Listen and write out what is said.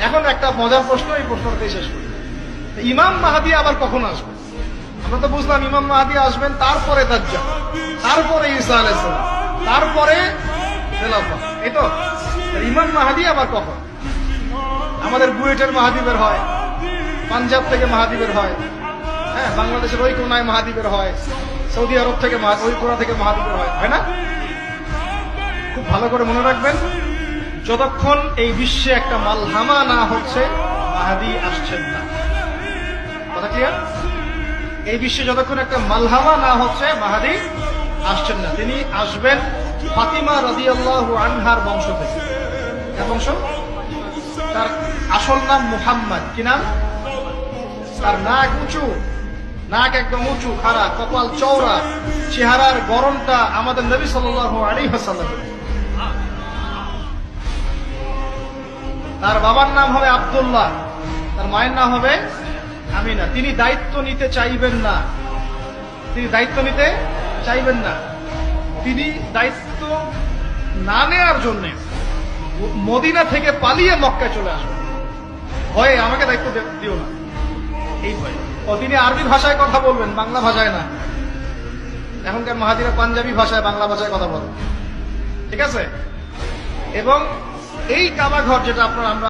এখন একটা মজার প্রশ্ন, এই প্রশ্নটাই শেষ করি। ইমাম মাহদী আবার কখন আসবে? আমরা তো বুঝলাম ইমাম মাহদী আসবেন, তারপরে দাজ্জাল, তারপরে ঈসা আলাইহিস সালাম, তারপরে খেলাফত, এই তো। ইমাম মাহদী আবার কখন? আমাদের বুয়েটের মাহদী বের হয়, পাঞ্জাব থেকে মাহদী বের হয়, হ্যাঁ, বাংলাদেশের ওই কোনায় মাহদী বের হয়, সৌদি আরব থেকে ওই কোনা থেকে মাহদী বের হয় না? খুব ভালো করে মনে রাখবেন, যতক্ষণ এই বিশ্বে একটা মালহামা না হচ্ছে মাহদী আসছেন না। কথা ক্লিয়ার? এই বিশ্বে যতক্ষণ একটা মালহামা না হচ্ছে মাহদী আসছেন না। তিনি আসবেন ফাতিমা রাদিয়াল্লাহু আনহার বংশ থেকে। কার বংশ? তার আসল নাম মুহাম্মদ। কি নাম? তার নাক উঁচু, নাক একদম উঁচু, খাড়া, কপাল চওড়া, চেহারার গড়নটা আমাদের নবী সাল্লাল্লাহু আলাইহি ওয়াসাল্লাম। তার বাবার নাম হবে আব্দুল্লাহ, তার মায়ের নাম হবে আমিনা। তিনি দায়িত্ব নিতে চাইবেন না, তিনি দায়িত্ব নিতে চাইবেন না। তিনি দায়িত্ব না নেওয়ার জন্য মদিনা থেকে পালিয়ে মক্কায় চলে আসবেন। ভয়ে আমাকে দায়িত্ব দিও না, এই ভয়ে। ও তিনি আরবি ভাষায় কথা বলবেন, বাংলা ভাষায় না। এখনকার মাহাদিরা পাঞ্জাবি ভাষায়, বাংলা ভাষায় কথা বলেন, ঠিক আছে? এবং এই কাবা ঘর যেটা আমরা